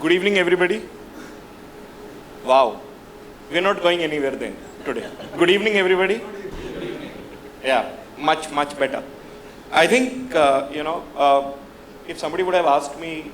Good evening, everybody. Wow, we're not going anywhere then today. Good evening, everybody. Yeah, much better. I think, if somebody would have asked me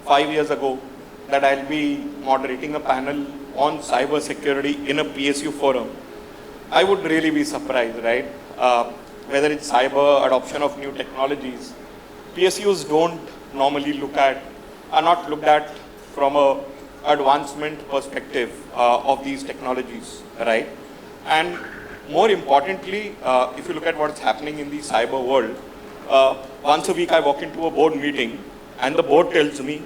5 years ago that I'll be moderating a panel on cyber security in a PSU forum, I would really be surprised, right? Whether it's cyber, adoption of new technologies, PSUs don't normally are not looked at from a advancement perspective of these technologies, right? And more importantly, if you look at what's happening in the cyber world, once a week I walk into a board meeting and the board tells me,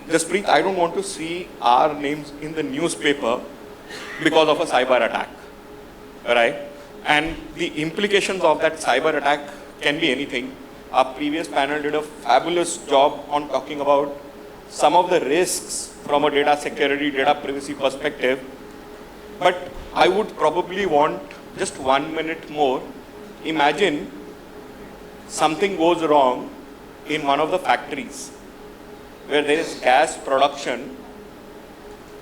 Jaspreet, I don't want to see our names in the newspaper because of a cyber attack, right? And the implications of that cyber attack can be anything. Our previous panel did a fabulous job on talking about some of the risks from a data security, data privacy perspective. But I would probably want just 1 minute more. Imagine something goes wrong in one of the factories where there is gas production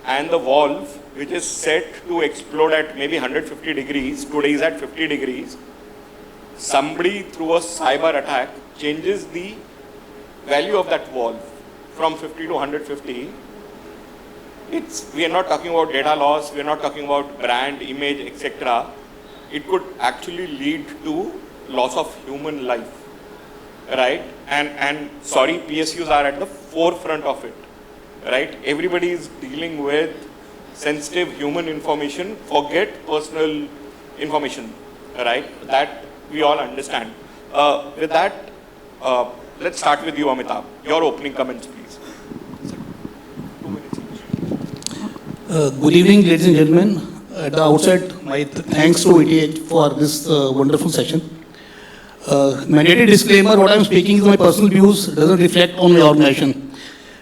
and the valve, which is set to explode at maybe 150 degrees, today is at 50 degrees. Somebody through a cyber attack changes the value of that valve from 50 to 150. We are not talking about data loss, we are not talking about brand, image, etc. It could actually lead to loss of human life, right? And sorry, PSUs are at the forefront of it, right? Everybody is dealing with sensitive human information, forget personal information, right? That we all understand. With that, let's start with you, Amitabh. Your opening comments, please. 2 minutes. Good evening, ladies and gentlemen. At the outset, my thanks to ETH for this wonderful session. Mandatory disclaimer, what I'm speaking is my personal views, doesn't reflect on my organization.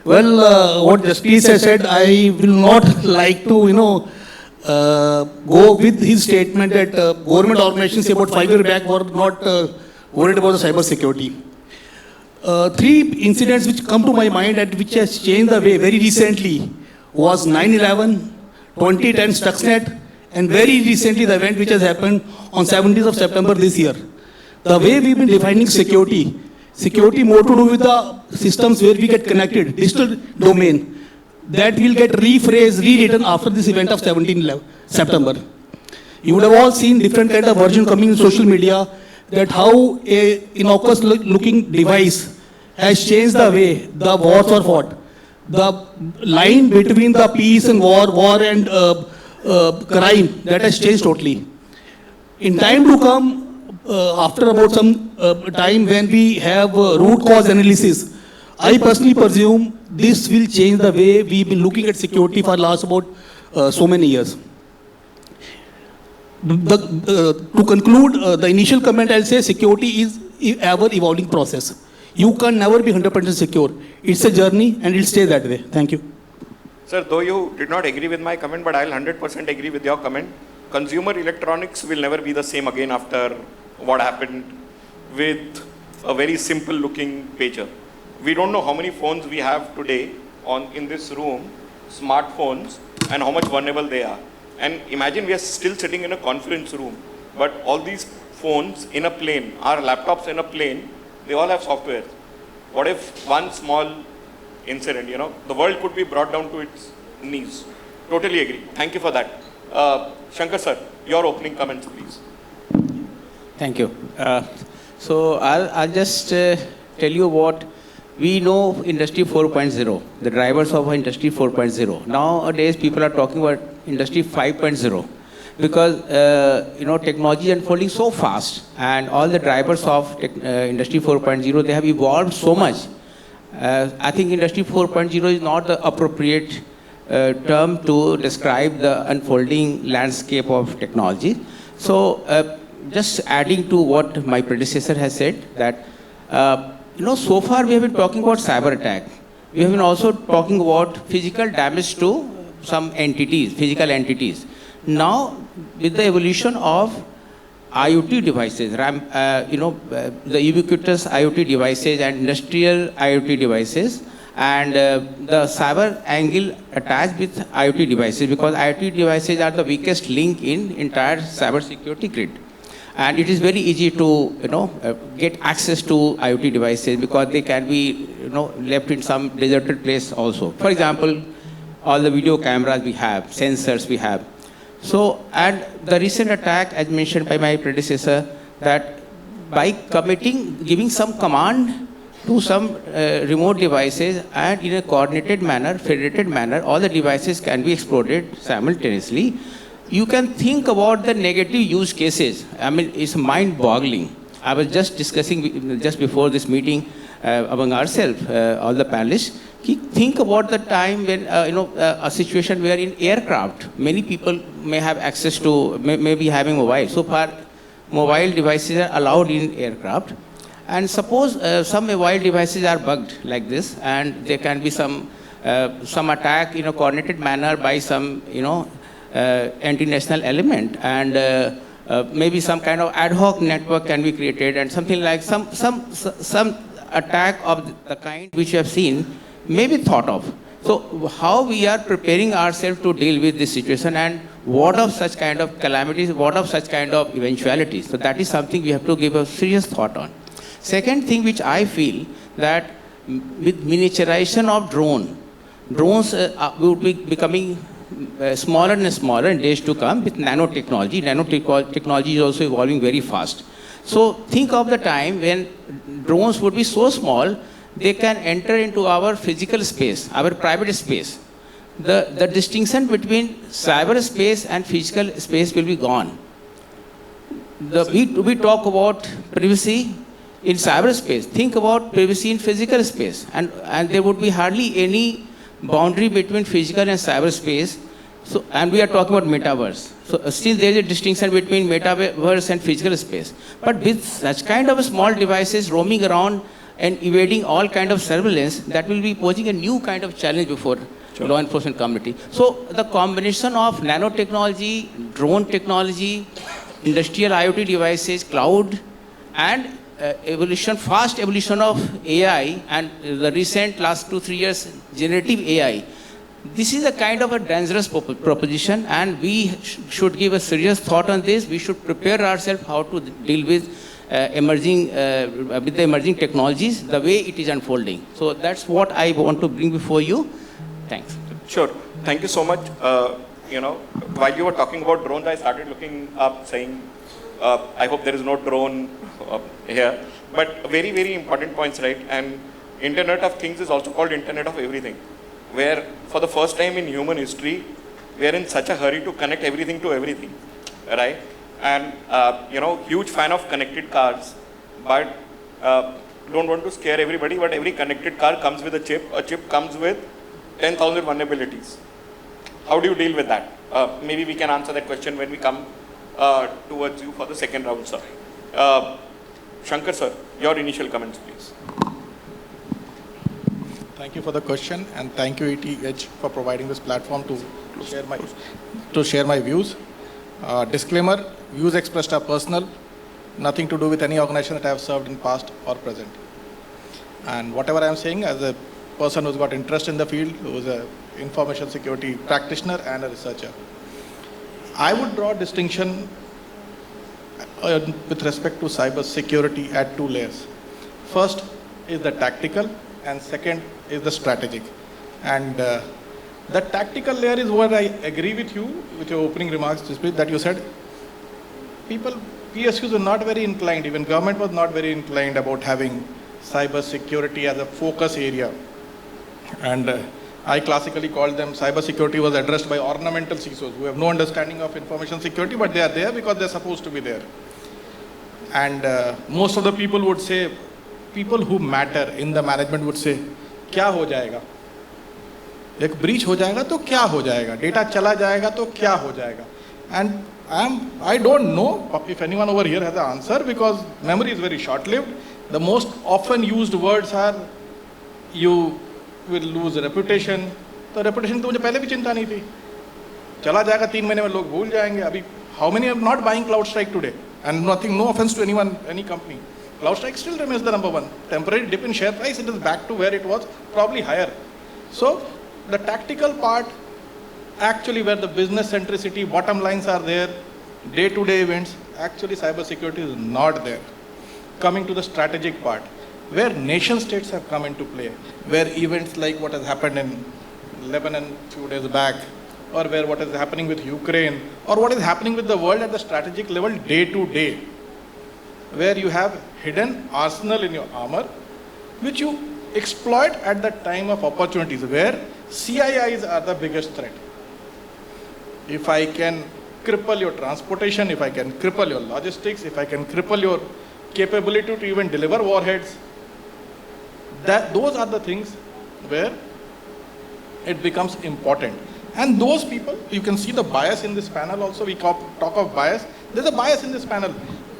Well, what Jaspreet has said, I will not like to, go with his statement that government organizations about 5 years back were not worried about the cyber security. 3 incidents which come to my mind and which has changed the way very recently was 9/11, 2010 Stuxnet, and very recently the event which has happened on 17th of September this year. The way we've been defining security more to do with the systems where we get connected, digital domain, that will get rephrased, rewritten after this event of 17th September. You would have all seen different kind of version coming in social media that how a innocuous looking device has changed the way the wars are fought. The line between the peace and war and crime, that has changed totally. In time to come, after about some time when we have root cause analysis, I personally presume this will change the way we've been looking at security for last about so many years. To conclude the initial comment, I'll say security is ever evolving process. You can never be 100% secure. It's a journey and it'll stay that way. Thank you. Sir, though you did not agree with my comment, but I'll 100% agree with your comment. Consumer electronics will never be the same again after what happened with a very simple looking pager. We don't know how many phones we have today in this room, smartphones, and how much vulnerable they are. And imagine we are still sitting in a conference room, but all these phones in a plane, our laptops in a plane, they all have software. What if one small incident, the world could be brought down to its knees. Totally agree. Thank you for that. Shankar sir, your opening comments, please. Thank you. So I'll just tell you what we know Industry 4.0, the drivers of Industry 4.0. Nowadays, people are talking about Industry 5.0 because, technology is unfolding so fast and all the drivers of Industry 4.0, they have evolved so much. I think Industry 4.0 is not the appropriate term to describe the unfolding landscape of technology. So, just adding to what my predecessor has said, that so far we have been talking about cyber attack. We have been also talking about physical damage to some entities, physical entities. Now, with the evolution of IoT devices, the ubiquitous IoT devices and industrial IoT devices, And the cyber angle attached with IoT devices, because IoT devices are the weakest link in entire cyber security grid. And it is very easy to, get access to IoT devices because they can be, left in some deserted place also. For example, all the video cameras we have, sensors we have. So, and the recent attack, as mentioned by my predecessor, that by giving some command to some remote devices and in a coordinated manner, federated manner, all the devices can be exploited simultaneously. You can think about the negative use cases. I mean, it's mind-boggling. I was just discussing just before this meeting among ourselves, all the panelists. Think about the time when, a situation where in aircraft, many people may have access to, may be having mobile. So far, mobile devices are allowed in aircraft. And suppose some mobile devices are bugged like this, and there can be some attack in a coordinated manner by some, anti-national element, and maybe some kind of ad hoc network can be created, and something like some attack of the kind which you have seen may be thought of. So how we are preparing ourselves to deal with this situation, and what of such kind of calamities, what of such kind of eventualities. So that is something we have to give a serious thought on. Second thing which I feel, that with miniaturization of drones will be becoming smaller and smaller in days to come with nanotechnology. Nanotechnology is also evolving very fast. So think of the time when drones would be so small, they can enter into our physical space, our private space. The distinction between cyberspace and physical space will be gone. We talk about privacy in cyberspace. Think about privacy in physical space, and there would be hardly any boundary between physical and cyberspace. So, and we are talking about metaverse. So still there is a distinction between metaverse and physical space. But with such kind of small devices roaming around and evading all kind of surveillance, that will be posing a new kind of challenge before law enforcement community. So the combination of nanotechnology, drone technology, industrial IoT devices, cloud, and fast evolution of AI, and the recent last 2-3 years generative AI. This is a kind of a dangerous proposition, and we should give a serious thought on this. We should prepare ourselves how to deal with the emerging technologies, the way it is unfolding. So that's what I want to bring before you. Thanks. Sure. Thank you so much. While you were talking about drones, I started looking up saying, I hope there is no drone here. But very, very important points, right? And Internet of Things is also called Internet of Everything, where for the first time in human history, we are in such a hurry to connect everything to everything, right? And, huge fan of connected cars, but don't want to scare everybody, but every connected car comes with a chip. A chip comes with 10,000 vulnerabilities. How do you deal with that? Maybe we can answer that question when we come towards you for the second round, sir. Shankar, sir, your initial comments, please. Thank you for the question, and thank you ETH for providing this platform to share my views. Disclaimer: views expressed are personal, nothing to do with any organization that I have served in past or present. And whatever I am saying, as a person who's got interest in the field, who's an information security practitioner and a researcher, I would draw a distinction with respect to cyber security at two layers. First is the tactical, and second is the strategic. And the tactical layer is where I agree with you, with your opening remarks, Jaspreet, that you said PSUs were not very inclined, even government was not very inclined about having cyber security as a focus area. And I classically called them, cyber security was addressed by ornamental CISOs who have no understanding of information security, but they are there because they're supposed to be there. And most of the people would say, people who matter in the management would say, क्या हो जाएगा? एक breach हो जाएगा तो क्या हो जाएगा? Data चला जाएगा तो क्या हो जाएगा? And I don't know if anyone over here has an answer, because memory is very short-lived. The most often used words are, you will lose reputation. तो reputation तो मुझे पहले भी चिंता नहीं थी. चला जाएगा 3 महीने में लोग भूल जाएंगे. अभी how many are not buying CloudStrike today? And nothing, no offense to anyone, any company. CrowdStrike still remains the number one. Temporary dip in share price, it is back to where it was, probably higher. So the tactical part, actually where the business centricity, bottom lines are there, day-to-day events, actually cybersecurity is not there. Coming to the strategic part, where nation states have come into play, where events like what has happened in Lebanon 2 days back, or where what is happening with Ukraine, or what is happening with the world at the strategic level day to day, where you have hidden arsenal in your armor, which you exploit at the time of opportunities, where CIIs are the biggest threat. If I can cripple your transportation, if I can cripple your logistics, if I can cripple your capability to even deliver warheads, those are the things where it becomes important. And those people, you can see the bias in this panel also, we talk of bias. There's a bias in this panel.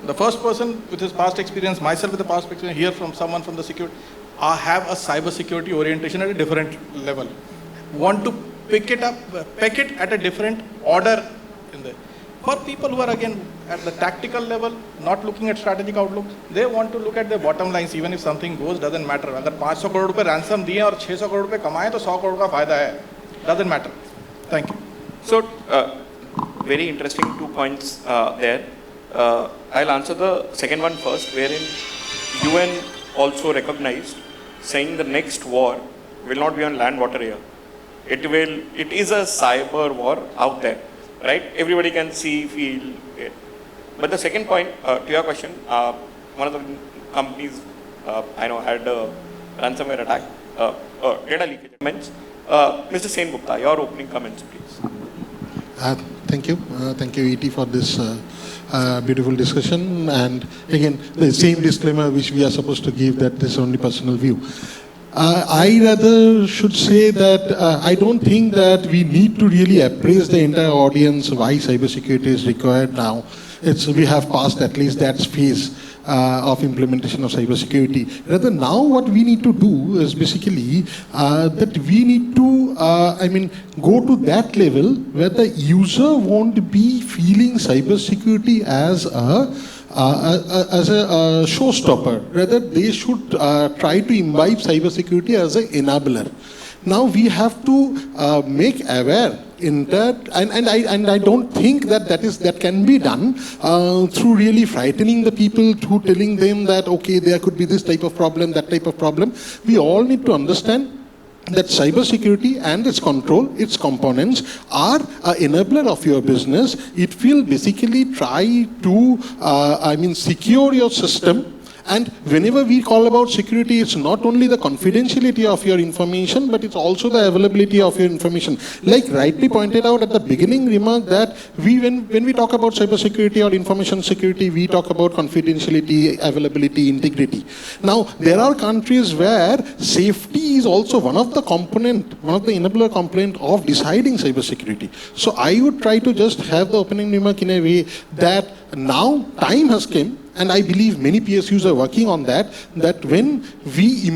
The first person with his past experience, myself with the past experience, hear from someone from the security, have a cyber security orientation at a different level. Want to peck it at a different order in there. For people who are again at the tactical level, not looking at strategic outlook, they want to look at their bottom lines. Even if something goes, doesn't matter. अगर 500 करोड़ रुपए ransom दिए और 600 करोड़ रुपए कमाए तो 100 करोड़ का फायदा है. Doesn't matter. Thank you. So, very interesting 2 points there. I'll answer the second one first, wherein UN also recognized, saying the next war will not be on land, water, air. It is a cyber war out there, right? Everybody can see, feel it. But the second point to your question, one of the companies I know had a ransomware attack, data leakage. Mr. Sengupta, your opening comments, please. Thank you. Thank you, ET, for this beautiful discussion. And again, the same disclaimer which we are supposed to give, that this is only personal view. I rather should say that I don't think that we need to really appraise the entire audience why cybersecurity is required now. We have passed at least that phase of implementation of cybersecurity. Rather, now what we need to do is basically that we need to, go to that level where the user won't be feeling cybersecurity as a showstopper. Rather, they should try to imbibe cybersecurity as an enabler. Now we have to make aware in that, and I don't think that can be done through really frightening the people, through telling them that okay, there could be this type of problem, that type of problem. We all need to understand that cybersecurity and its control, its components are an enabler of your business. It will basically try to, secure your system. And whenever we call about security, it's not only the confidentiality of your information, but it's also the availability of your information. Like rightly pointed out at the beginning remark that when we talk about cybersecurity or information security, we talk about confidentiality, availability, integrity. Now, there are countries where safety is also one of the enabler component of deciding cybersecurity. So I would try to just have the opening remark in a way that now time has come, and I believe many PSUs are working on that when we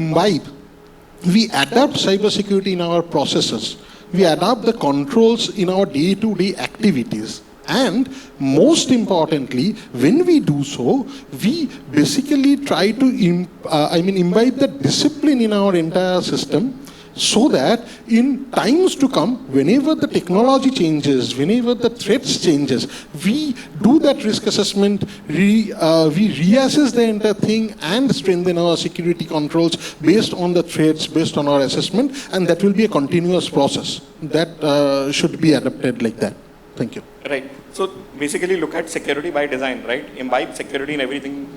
adapt cybersecurity in our processes, we adapt the controls in our day-to-day activities. And most importantly, when we do so, we basically try to imbibe the discipline in our entire system, so that in times to come, whenever the technology changes, whenever the threats changes, we do that risk assessment, we reassess the entire thing and strengthen our security controls based on the threats, based on our assessment, and that will be a continuous process. That should be adapted like that. Thank you. Right. So basically look at security by design, right? Imbibe security in everything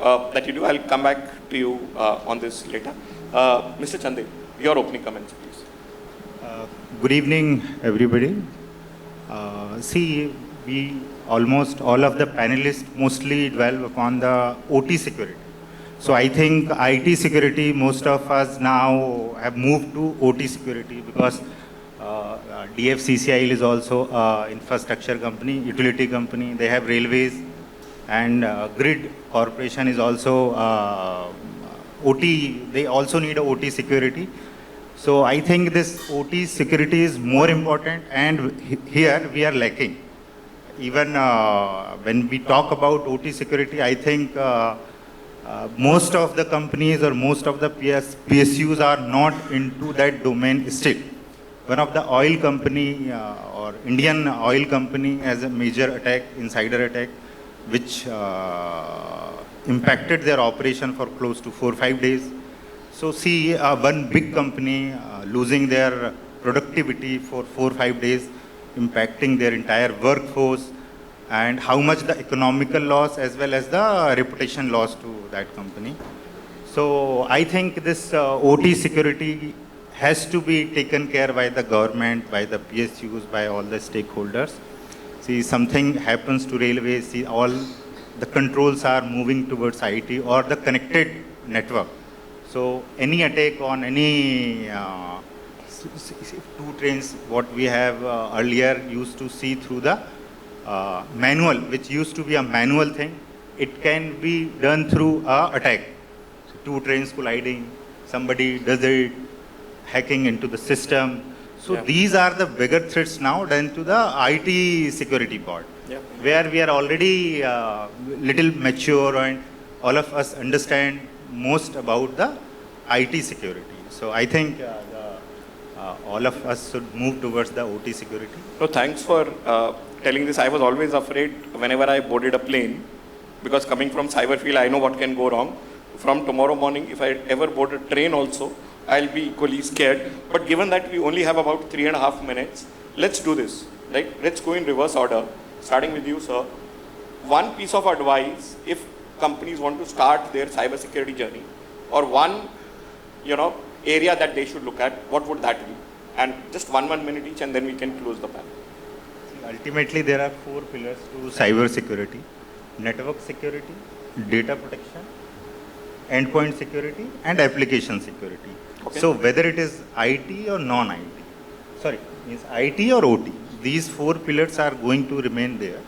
that you do. I'll come back to you on this later. Mr. Chande, your opening comments, please. Good evening, everybody. We almost all of the panelists mostly dwell upon the OT security. So I think IT security, most of us now have moved to OT security because DFCCIL is also infrastructure company, utility company. They have railways, and Grid Corporation is also OT. They also need a OT security. So I think this OT security is more important, and here we are lacking. Even when we talk about OT security, I think most of the companies or most of the PSUs are not into that domain still. One of the oil company or Indian oil company has a major attack, insider attack, which impacted their operation for close to 4 or 5 days. So see one big company losing their productivity for 4 or 5 days, impacting their entire workforce, and how much the economical loss as well as the reputation loss to that company. So I think this OT security has to be taken care by the government, by the PSUs, by all the stakeholders. See, something happens to railways, see all the controls are moving towards IT or the connected network. So any attack on any two trains, what we have earlier used to see through the manual, which used to be a manual thing, it can be done through a attack. So 2 trains colliding, somebody does it, hacking into the system. So these are the bigger threats now than to the IT security part, where we are already little mature and all of us understand most about the IT security. So I think all of us should move towards the OT security. So thanks for telling this. I was always afraid whenever I boarded a plane, because coming from cyber field, I know what can go wrong. From tomorrow morning, if I ever board a train also, I'll be equally scared. But given that we only have about 3.5 minutes, let's do this, right? Let's go in reverse order, starting with you, sir. One piece of advice, if companies want to start their cybersecurity journey, or one, area that they should look at, what would that be? And just one minute each, and then we can close the panel. Ultimately, there are 4 pillars to cyber security: network security, data protection, endpoint security, and application security. Okay. So whether it is IT or non-IT, means IT or OT, these 4 pillars are going to remain there.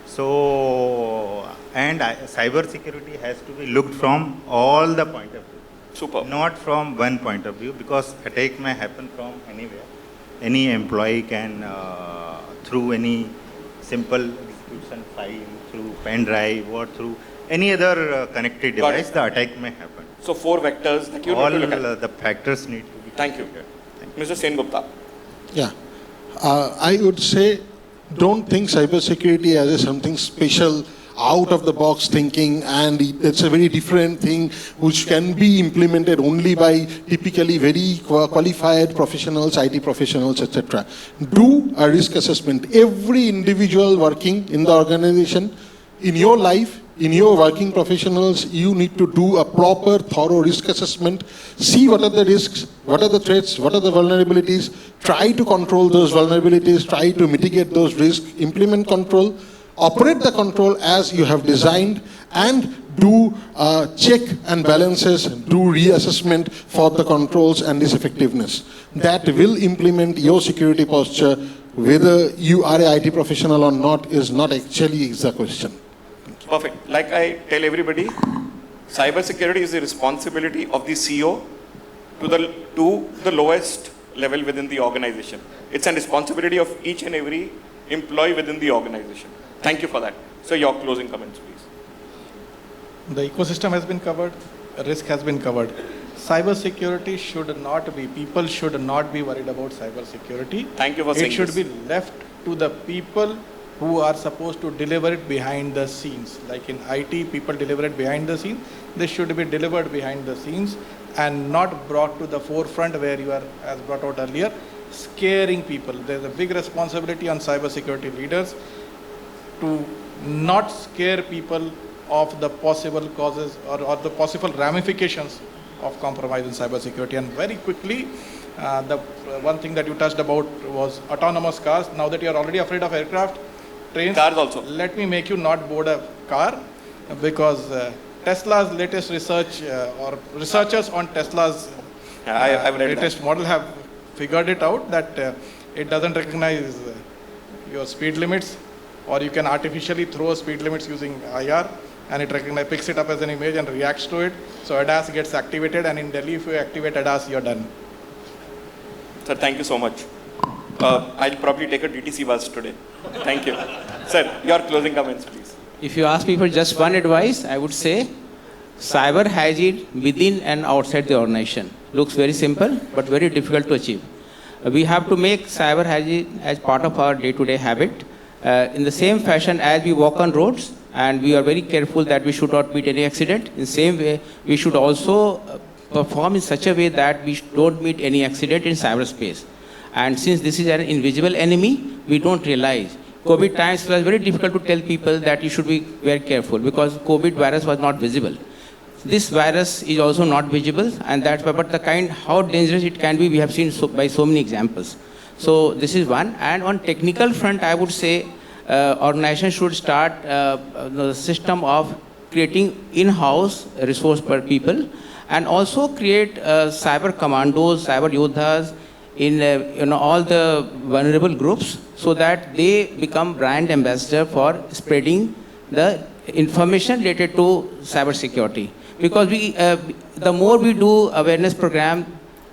So, and cyber security has to be looked from all the point of view. Super. Not from one point of view, because attack may happen from anywhere. Any employee can, through any simple execution file, through pen drive, or through any other connected device, the attack may happen. So 4 vectors that you all need to look at. The factors need to be. Thank you. Mr. Sengupta. Yeah. I would say, don't think cybersecurity as something special, out of the box thinking, and it's a very different thing which can be implemented only by typically very qualified professionals, IT professionals, etc. Do a risk assessment. Every individual working in the organization, in your life, in your working professionals, you need to do a proper, thorough risk assessment. See what are the risks, what are the threats, what are the vulnerabilities. Try to control those vulnerabilities, try to mitigate those risks, implement control, operate the control as you have designed, and do check and balances, do reassessment for the controls and its effectiveness. That will implement your security posture. Whether you are an IT professional or not is not actually the question. Perfect. Like I tell everybody, cybersecurity is the responsibility of the CEO to the lowest level within the organization. It's a responsibility of each and every employee within the organization. Thank you for that. So your closing comments, please. The ecosystem has been covered, risk has been covered. Cybersecurity should not be, people should not be worried about cybersecurity. Thank you for saying this. It should this. be left to the people who are supposed to deliver it behind the scenes. Like in IT, people deliver it behind the scenes. This should be delivered behind the scenes and not brought to the forefront where you are, as brought out earlier, scaring people. There's a big responsibility on cybersecurity leaders to not scare people of the possible causes or the possible ramifications of compromise in cybersecurity. And very quickly, the one thing that you touched about was autonomous cars. Now that you are already afraid of aircraft, trains, cars also. Let me make you not board a car, because Tesla's latest research or researchers on Tesla's latest model have figured it out that it doesn't recognize your speed limits, or you can artificially throw speed limits using IR, and it picks it up as an image and reacts to it. So ADAS gets activated, and in Delhi, if you activate ADAS, you're done. Sir, thank you so much. I'll probably take a DTC bus today. Thank you. Sir, your closing comments, please. If you ask me for just one advice, I would say cyber hygiene within and outside the organization. Looks very simple, but very difficult to achieve. We have to make cyber hygiene as part of our day-to-day habit. In the same fashion as we walk on roads, and we are very careful that we should not meet any accident. In the same way, we should also perform in such a way that we don't meet any accident in cyberspace. And since this is an invisible enemy, we don't realize. COVID times was very difficult to tell people that you should be very careful because COVID virus was not visible. This virus is also not visible, and that's why, but the kind, how dangerous it can be, we have seen by so many examples. So this is one. And on technical front, I would say organizations should start the system of creating in-house resource per people, and also create cyber commandos, cyber yodhas in all the vulnerable groups, so that they become brand ambassador for spreading the information related to cyber security. Because the more we do awareness program,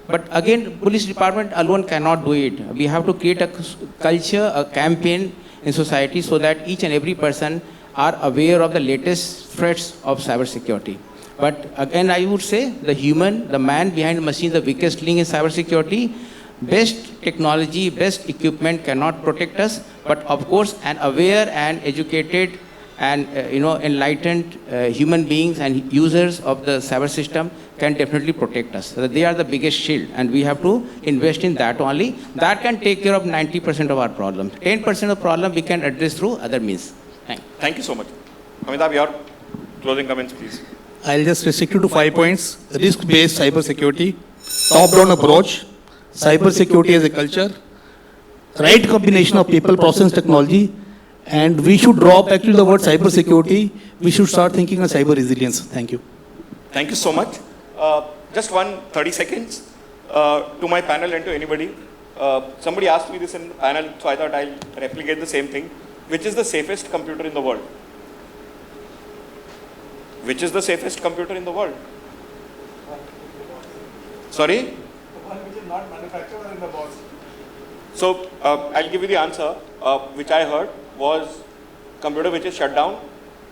but again, police department alone cannot do it. We have to create a culture, a campaign in society so that each and every person are aware of the latest threats of cyber security. But again, I would say the human, the man behind the machine, the weakest link in cyber security. Best technology, best equipment cannot protect us, but of course, an aware and educated and enlightened human beings and users of the cyber system can definitely protect us. So they are the biggest shield, and we have to invest in that only. That can take care of 90% of our problems. 10% of problem we can address through other means. Thank you so much. Amitabh, your closing comments, please. I'll just restrict it to 5 points. Risk-based cyber security, top-down approach, cyber security as a culture, right combination of people, process, technology, and we should drop actually the word cyber security. We should start thinking of cyber resilience. Thank you. Thank you so much. Just 30 seconds to my panel and to anybody. Somebody asked me this in the panel, so I thought I'll replicate the same thing. Which is the safest computer in the world? Which is the safest computer in the world? Sorry? The one which is not manufactured or in the box. So I'll give you the answer, which I heard was computer which is shut down,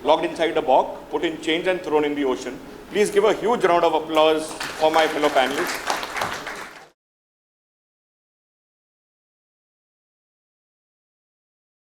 locked inside a box, put in chains and thrown in the ocean. Please give a huge round of applause for my fellow panelists.